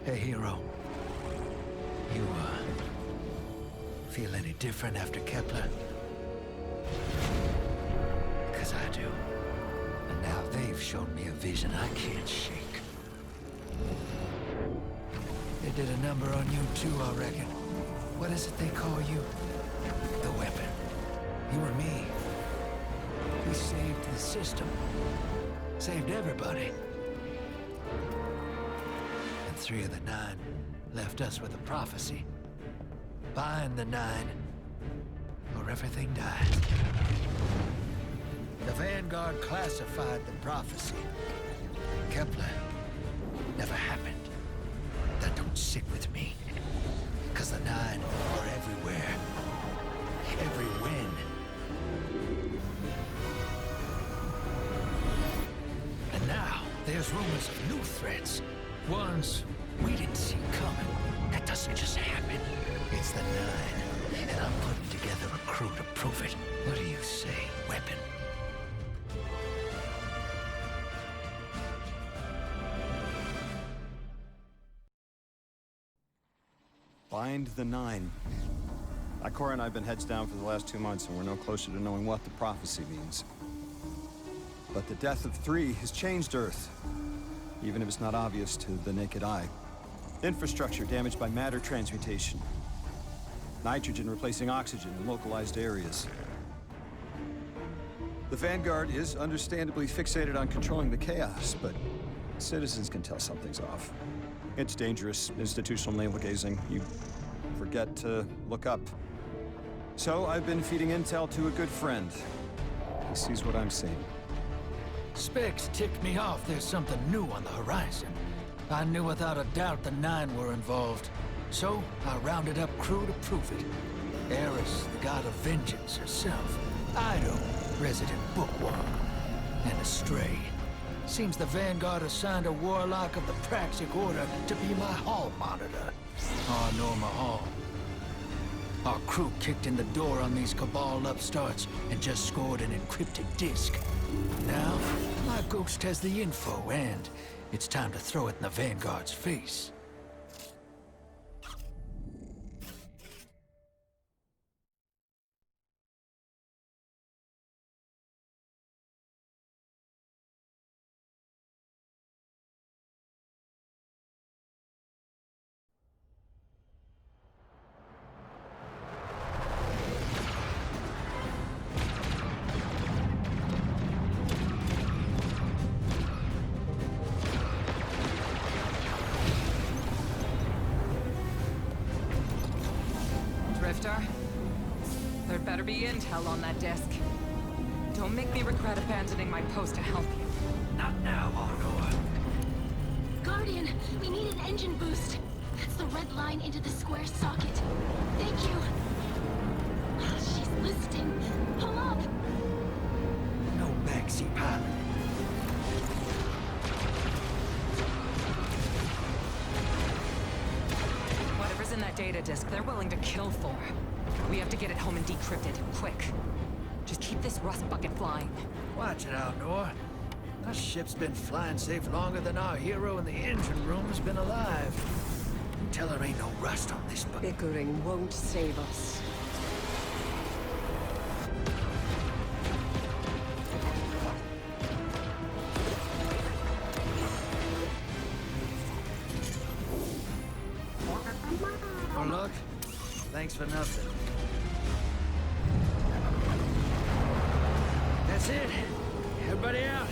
Hey, hero. You, feel any different after Kepler? Because I do. And now they've shown me a vision I can't shake. They did a number on you too, I reckon. What is it they call you? The weapon. You and me. We saved the system. Saved everybody. And 3 of the 9 left us with a prophecy. Find the 9, or everything dies. The Vanguard classified the prophecy. Kepler never happened. That don't sit with me. 'Cause the 9 are everywhere. Every win. And now, there's rumors of new threats. Ones we didn't see coming. That doesn't just happen. It's the 9, and I'm putting together a crew to prove it. What do you say, weapon? Find the 9. Ikora and I have been heads down for the last 2 months, and we're no closer to knowing what the prophecy means. But the death of 3 has changed Earth, even if it's not obvious to the naked eye. Infrastructure damaged by matter transmutation. Nitrogen replacing oxygen in localized areas. The Vanguard is understandably fixated on controlling the chaos, but citizens can tell something's off. It's dangerous, institutional navel-gazing. You forget to look up. So I've been feeding intel to a good friend. He sees what I'm seeing. Specs tipped me off there's something new on the horizon. I knew without a doubt the 9 were involved. So I rounded up crew to prove it. Eris, the god of vengeance herself. Ido, resident bookworm. And Astray. Seems the Vanguard assigned a warlock of the Praxic Order to be my hall monitor. Norma Hall. Our crew kicked in the door on these Cabal upstarts and just scored an encrypted disk. Now, my ghost has the info, and it's time to throw it in the Vanguard's face. There'd better be intel on that disk. Don't make me regret abandoning my post to help you. Not now, Honor. Guardian, we need an engine boost. That's the red line into the square socket. Thank you. She's listening. Pull up. No backseat pilot. Whatever's in that data disk, they're willing to kill for. We have to get it home and decrypt it, quick. Just keep this rust bucket flying. Watch it out, Nor. Our ship's been flying safe longer than our hero in the engine room's been alive. Tell her ain't no rust on this bucket. Bickering won't save us. No luck? Thanks for nothing. That's it. Everybody out.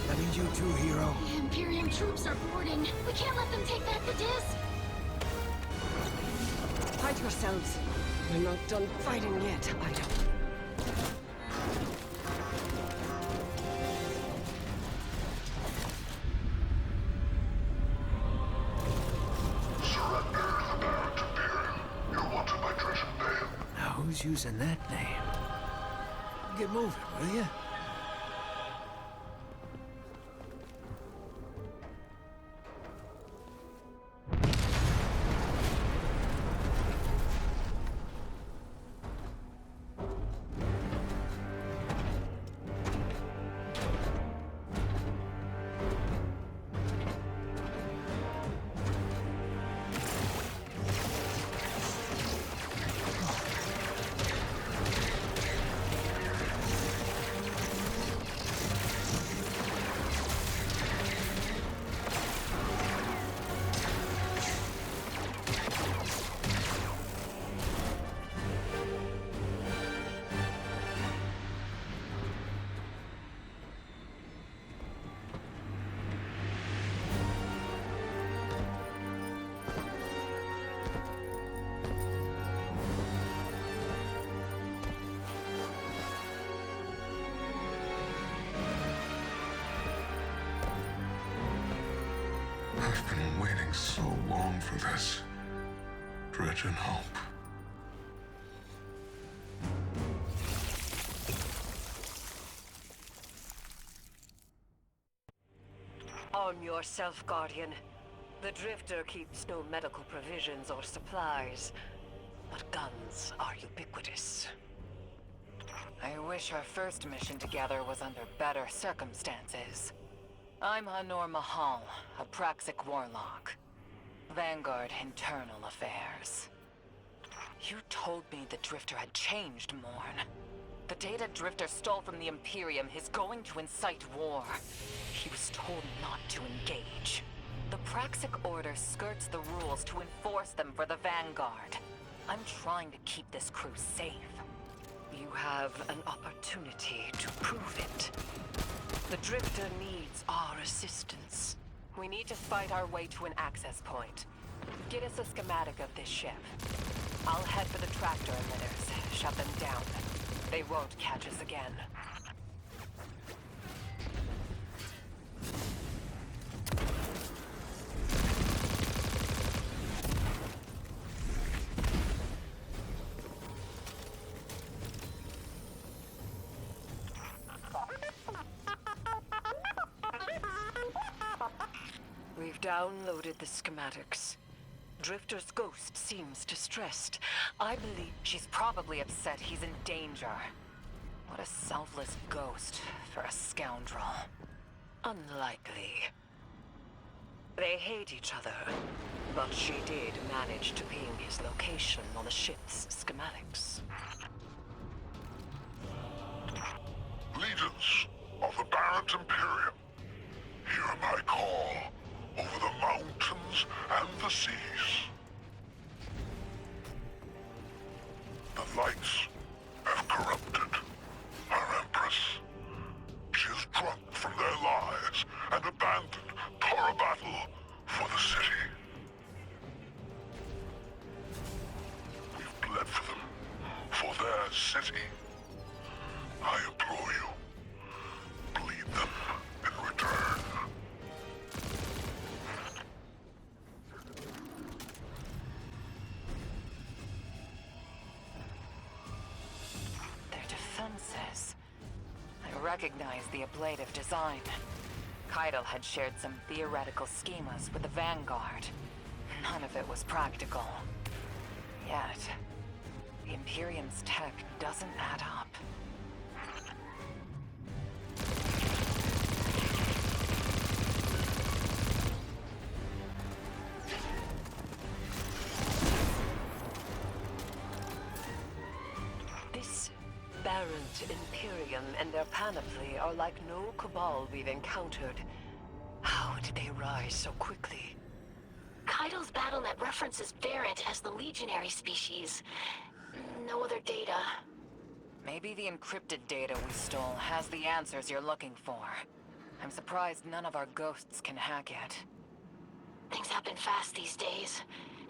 That means you too, hero. The Imperium troops are boarding. We can't let them take back the disc. Hide yourselves. We're not done fighting yet, Ido. Who's using that name? Get moving, will you? I've been waiting so long for this. Dread and hope. Arm yourself, Guardian. The Drifter keeps no medical provisions or supplies, but guns are ubiquitous. I wish our first mission together was under better circumstances. I'm Hanor Mahal, a Praxic warlock. Vanguard Internal Affairs. You told me the Drifter had changed, Morn. The data Drifter stole from the Imperium is going to incite war. He was told not to engage. The Praxic Order skirts the rules to enforce them for the Vanguard. I'm trying to keep this crew safe. You have an opportunity to prove it. The Drifter needs our assistance. We need to fight our way to an access point. Get us a schematic of this ship. I'll head for the tractor emitters, shut them down. They won't catch us again. We've downloaded the schematics. Drifter's ghost seems distressed. I believe She's probably upset he's in danger. What a selfless ghost for a scoundrel. unlikely. They hate each other, but she did manage to ping his location on the ship's schematics. Legions of the Barrett Imperium, hear my call over the mountains and the seas. The lights have corrupted our Empress. She is drunk from their lies and abandoned Torah battle for the city. We've bled for them, for their city. I implore you, bleed them in return. Their defenses. I recognize the ablative design. Keitel had shared some theoretical schemas with the Vanguard. None of it was practical. Yet, the Imperium's tech doesn't add up. This Barrett Imperium and their panoply are like no Cabal we've encountered. How did they rise so quickly? Keitel's BattleNet references Barrett as the legionary species. No other data. Maybe the encrypted data we stole has the answers you're looking for. I'm surprised none of our ghosts can hack it. Things happen fast these days.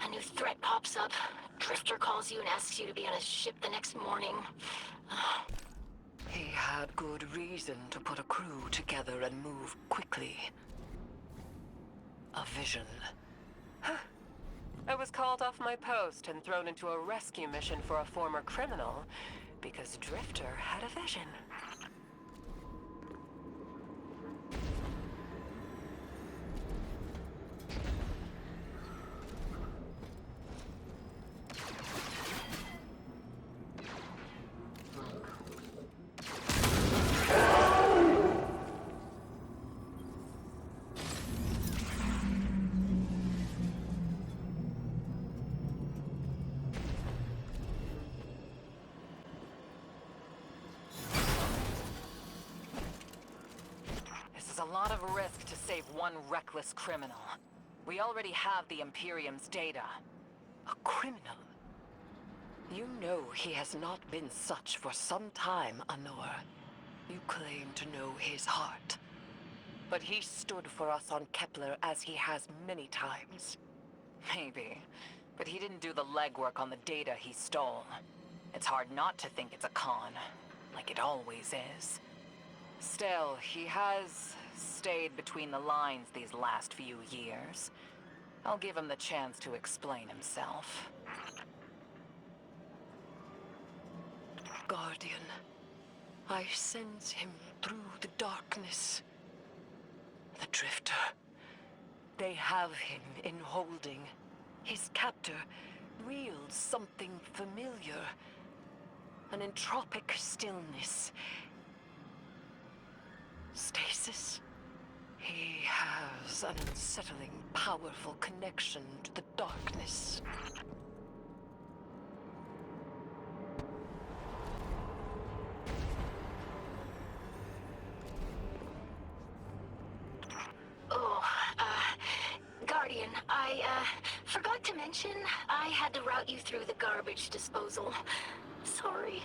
A new threat pops up. Drifter calls you and asks you to be on his ship the next morning. He had good reason to put a crew together and move quickly. A vision. I was called off my post and thrown into a rescue mission for a former criminal because Drifter had a vision. A lot of risk to save one reckless criminal. We already have the Imperium's data. A criminal? You know he has not been such for some time, Anor. You claim to know his heart. But he stood for us on Kepler as he has many times. Maybe, but he didn't do the legwork on the data he stole. It's hard not to think it's a con, like it always is. Still, he has stayed between the lines these last few years. I'll give him the chance to explain himself. Guardian, I sense him through the darkness. The Drifter. They have him in holding. His captor wields something familiar. An entropic stillness. Stasis? He has an unsettling, powerful connection to the darkness. Oh, Guardian, I, forgot to mention I had to route you through the garbage disposal. Sorry.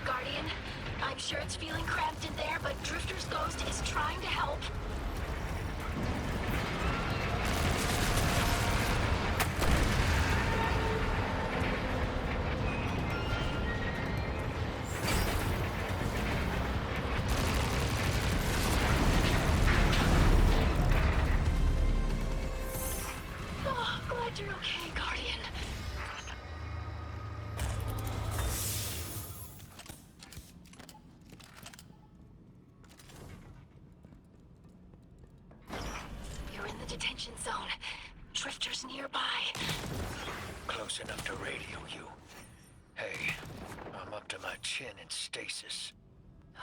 Guardian, I'm sure it's feeling cramped in there, but Drifter's ghost is trying to help. Oh, glad you're okay, Guardian. You're in the detention zone. Drifter's nearby. Close enough to radio you. Hey, I'm up to my chin in stasis.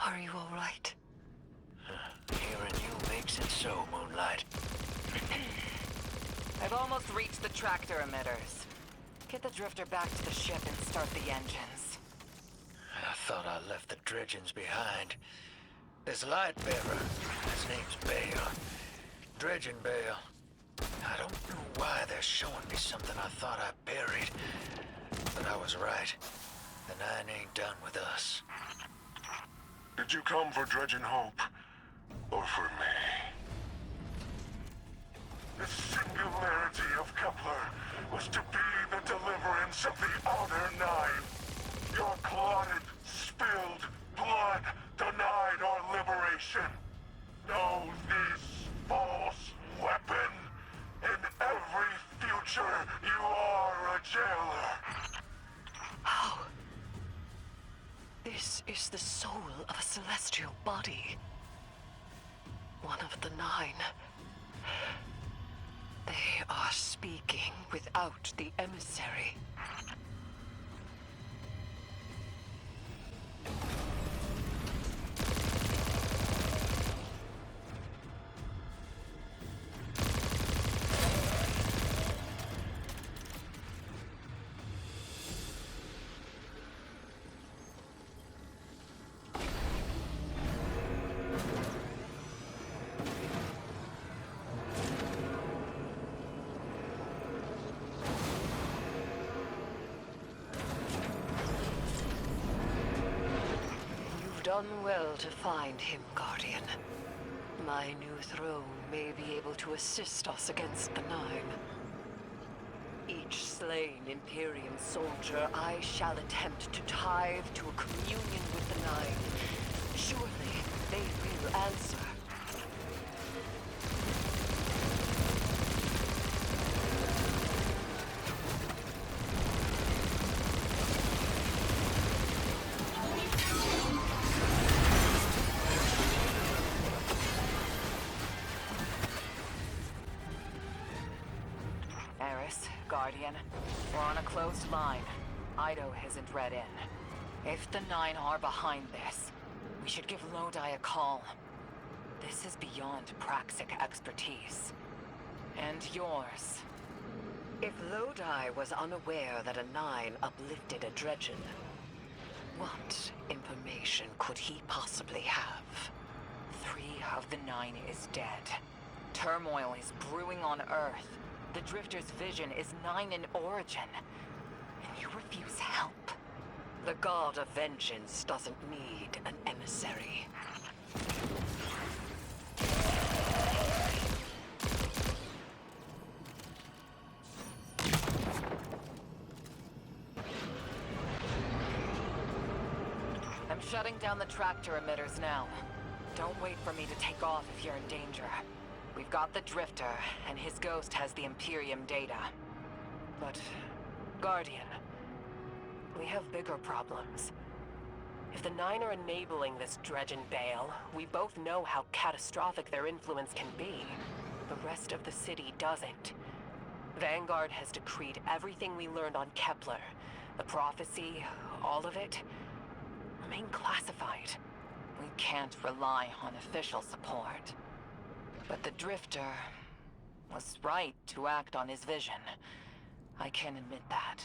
Are you all right? Hearing you makes it so, Moonlight. I've almost reached the tractor emitters. Get the Drifter back to the ship and start the engines. I thought I left the dredgings behind. This light bearer, his name's Bale. Dredging Bale. I don't know why they're showing me something I thought I buried. But I was right. The Nine ain't done with us. Did you come for Dredging Hope? Or for me? The singularity of Kepler was to be the deliverance of the Outer Nine. Your clotted, spilled blood denied our liberation. Know this false weapon. In every future, you are a jailer. How? This is the soul of a celestial body. One of the Nine. They are speaking without the emissary. Done well to find him, Guardian. My new throne may be able to assist us against the Nine. Each slain Imperium soldier I shall attempt to tithe to a communion with the Nine. Surely they will answer. Guardian. We're on a closed line. Ido isn't read in. If the Nine are behind this, we should give Lodi a call. This is beyond Praxic expertise. And yours. If Lodi was unaware that a Nine uplifted a Dredgen, what information could he possibly have? 3 of the 9 is dead. Turmoil is brewing on Earth. The Drifter's vision is 9 in origin. And you refuse help. The God of Vengeance doesn't need an emissary. I'm shutting down the tractor emitters now. Don't wait for me to take off if you're in danger. We've got the Drifter, and his ghost has the Imperium data. But, Guardian, we have bigger problems. If the Nine are enabling this Dredgen Bale, we both know how catastrophic their influence can be. The rest of the city doesn't. Vanguard has decreed everything we learned on Kepler. The prophecy, all of it, remain classified. We can't rely on official support. But the Drifter was right to act on his vision. I can admit that.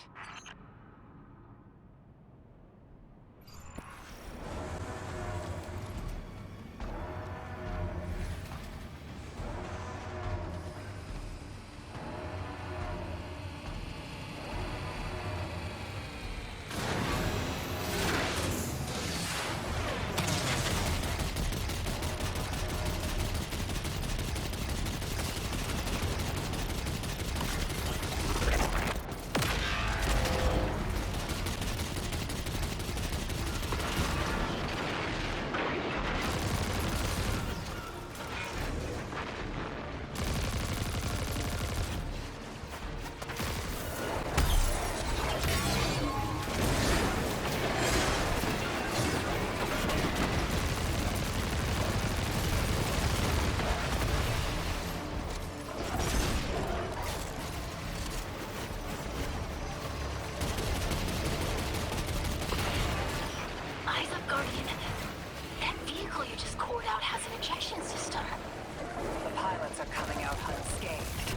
The pilots are coming out unscathed.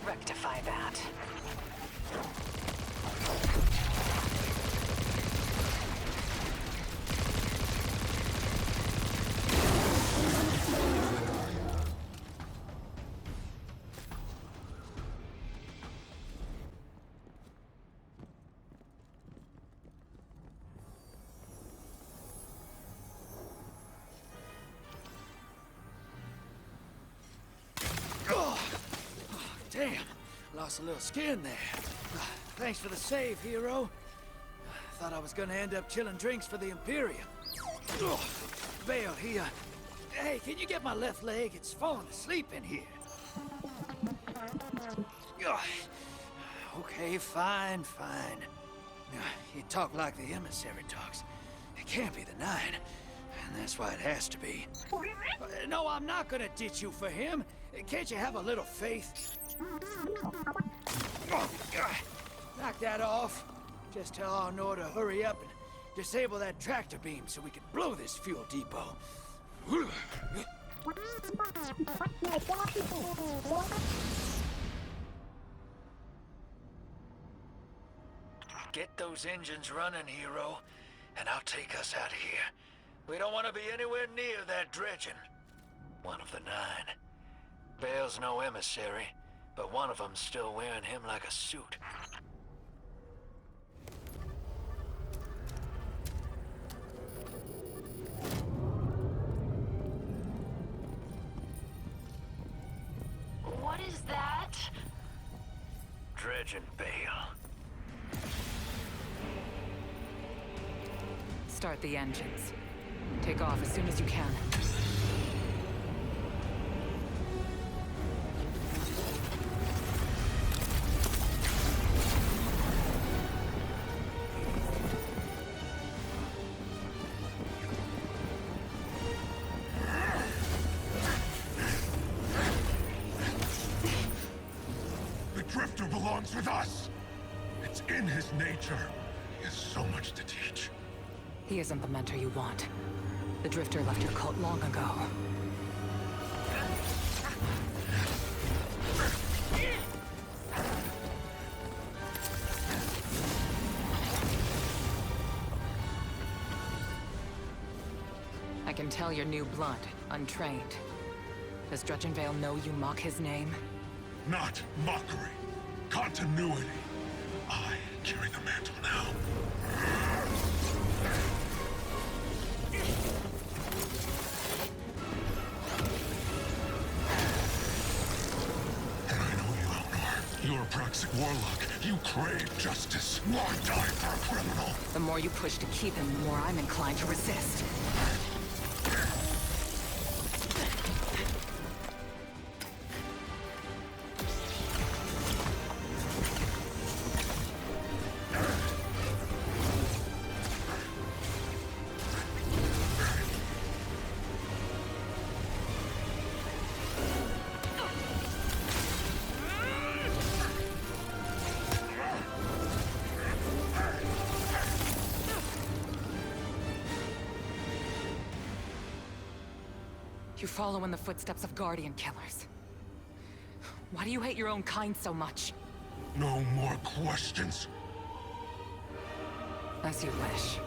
Rectify that. Damn, lost a little skin there. Thanks for the save, hero. Thought I was gonna end up chilling drinks for the Imperium. Vale, hey, can you get my left leg? It's falling asleep in here. Okay, fine. You talk like the emissary talks. It can't be the Nine, and that's why it has to be. No, I'm not gonna ditch you for him. Can't you have a little faith? Knock that off. Just tell Arnor to hurry up and disable that tractor beam so we can blow this fuel depot. Get those engines running, hero, and I'll take us out of here. We don't want to be anywhere near that dredging. One of the Nine. Bale's no emissary, but one of them's still wearing him like a suit. What is that? Dredging Bale. Start the engines. Take off as soon as you can. The Drifter belongs comes with us. It's in his nature. He has so much to teach. He isn't the mentor you want. The Drifter left your cult long ago. I can tell you're new blood, untrained. Does Dredgenvale know you mock his name? Not mockery. Continuity. I carry the mantle now. And I know you, Elnor. You're a Praxic warlock. You crave justice. Why die for a criminal? The more you push to keep him, the more I'm inclined to resist. You follow in the footsteps of Guardian killers. Why do you hate your own kind so much? No more questions. As you wish.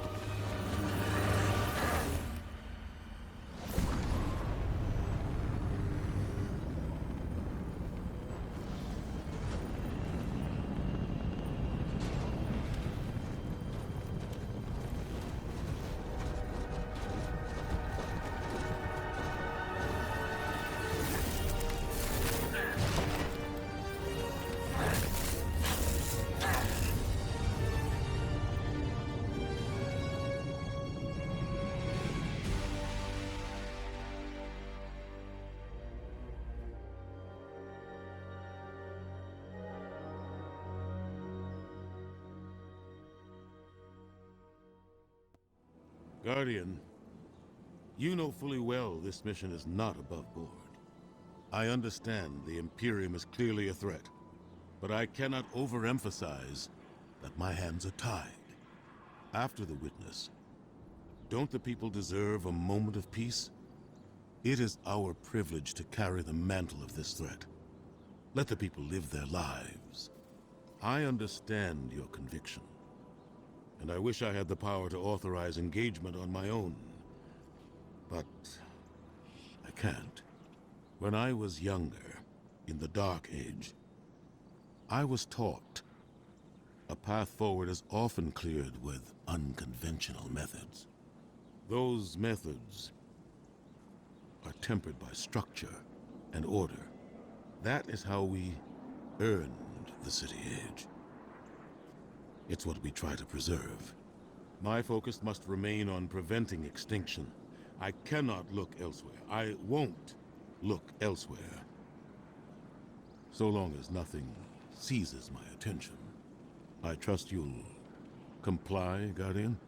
Guardian, you know fully well this mission is not above board. I understand the Imperium is clearly a threat, but I cannot overemphasize that my hands are tied. After the witness, don't the people deserve a moment of peace? It is our privilege to carry the mantle of this threat. Let the people live their lives. I understand your conviction, and I wish I had the power to authorize engagement on my own. But I can't. When I was younger, in the Dark Age, I was taught a path forward is often cleared with unconventional methods. Those methods are tempered by structure and order. That is how we earned the City Age. It's what we try to preserve. My focus must remain on preventing extinction. I cannot look elsewhere. I won't look elsewhere. So long as nothing seizes my attention. I trust you'll comply, Guardian?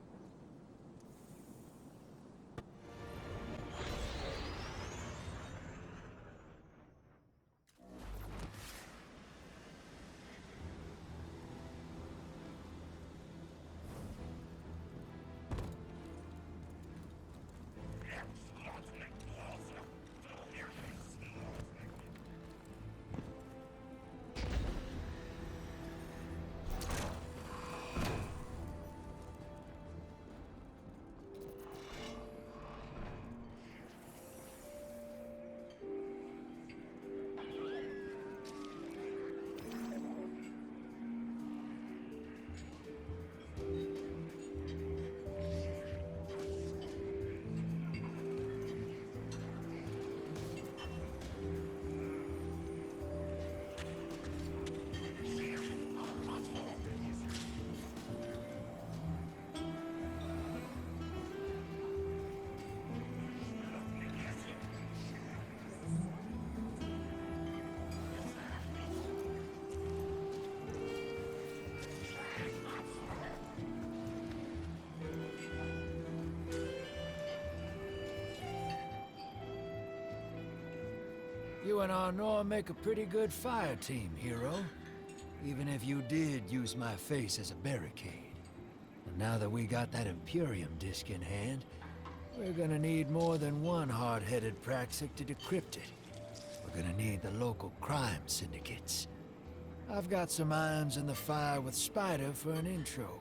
You and Arnor make a pretty good fire team, hero. even if you did use my face as a barricade. And now that we got that Imperium disk in hand, we're gonna need more than one hard-headed Praxic to decrypt it. We're gonna need the local crime syndicates. I've got some irons in the fire with Spider for an intro.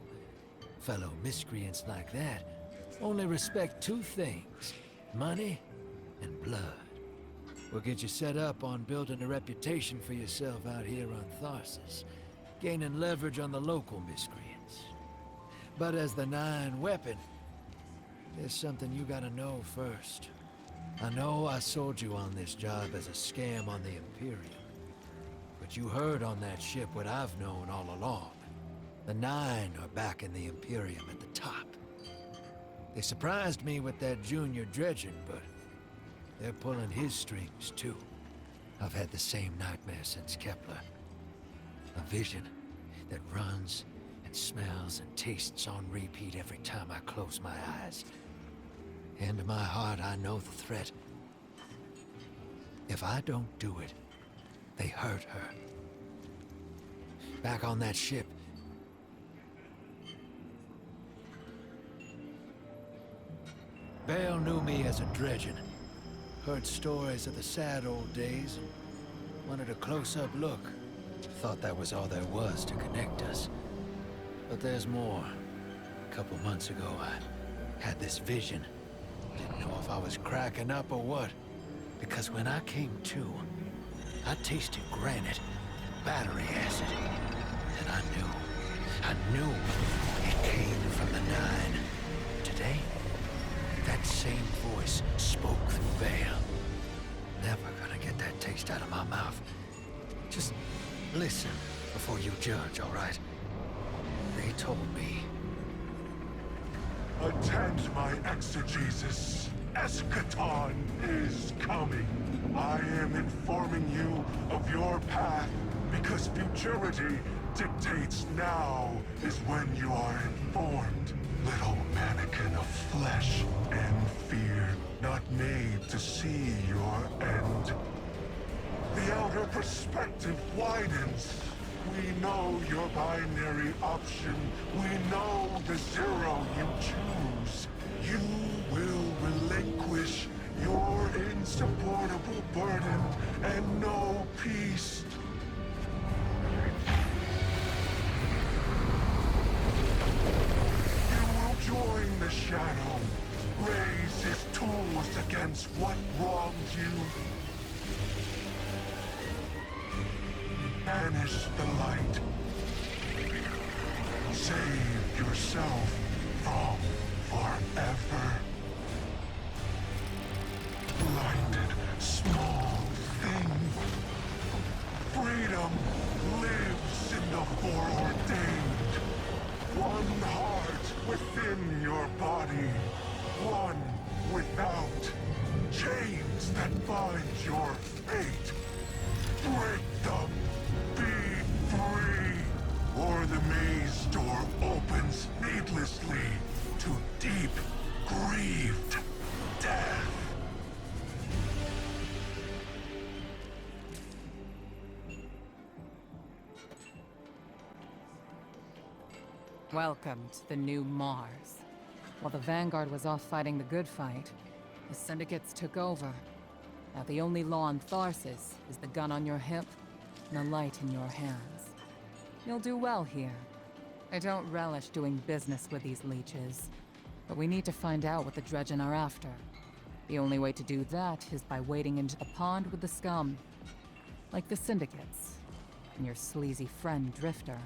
Fellow miscreants like that only respect two things: money and blood. We'll get you set up on building a reputation for yourself out here on Tharsis, gaining leverage on the local miscreants. But as the Nine weapon, there's something you gotta know first. I know I sold you on this job as a scam on the Imperium, but you heard on that ship what I've known all along. The Nine are backing the Imperium at the top. They surprised me with that junior dredging, but they're pulling his strings too. I've had the same nightmare since Kepler. A vision that runs and smells and tastes on repeat every time I close my eyes. In my heart, I know the threat. If I don't do it, they hurt her. Back on that ship, Bale knew me as a dredgen. Heard stories of the sad old days and wanted a close-up look. Thought that was all there was to connect us. But there's more. A couple months ago, I had this vision. Didn't know if I was cracking up or what. Because when I came to, I tasted granite and battery acid. And I knew it came from the Nine. Today, that same voice spoke through Bale. Never gonna get that taste out of my mouth. Just listen before you judge, all right? They told me. Attend my exegesis. Eschaton is coming. I am informing you of your path because futurity dictates now is when you are informed. Little mannequin of flesh and fear, not made to see your end. The outer perspective widens. We know your binary option. We know the zero you choose. You will relinquish your insupportable burden and know peace. Join the Shadow. Raise his tools against what wronged you. Banish the light. Save yourself from forever. Blinded, small thing. Freedom lives in the foreordained. One heart within your body, one without. Chains that bind your fate. Break them. Be free. Or the maze door opens needlessly to deep, grieved death. Welcome to the new Mars. While the Vanguard was off fighting the good fight, the Syndicates took over. Now the only law on Tharsis is the gun on your hip and the light in your hands. You'll do well here. I don't relish doing business with these leeches, but we need to find out what the Dredgen are after. The only way to do that is by wading into the pond with the scum. Like the Syndicates, and your sleazy friend Drifter.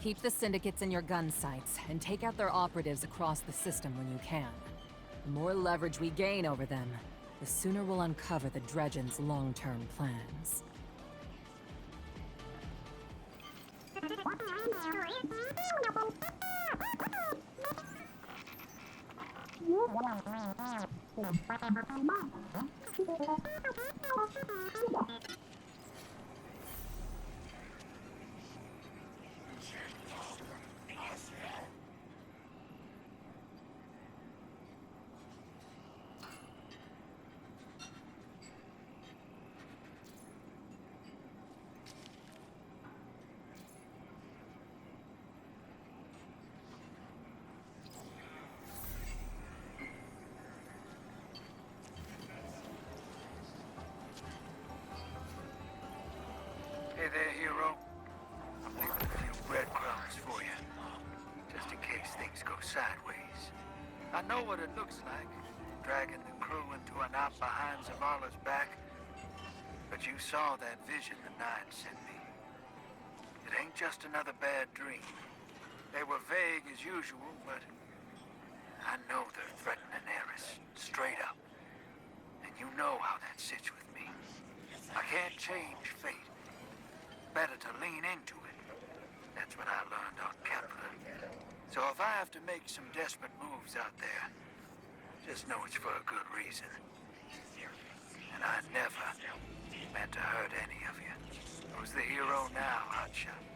Keep the Syndicates in your gun sights, and take out their operatives across the system when you can. The more leverage we gain over them, the sooner we'll uncover the Dredgen's long-term plans. Zavala's back, but you saw that vision the Nine sent me. It ain't just another bad dream. They were vague as usual, but I know they're threatening Eris, straight up. And you know how that sits with me. I can't change fate. Better to lean into it. That's what I learned on Kepler. So if I have to make some desperate moves out there, just know it's for a good reason. And I never meant to hurt any of you. Who's the hero now, Hotshot?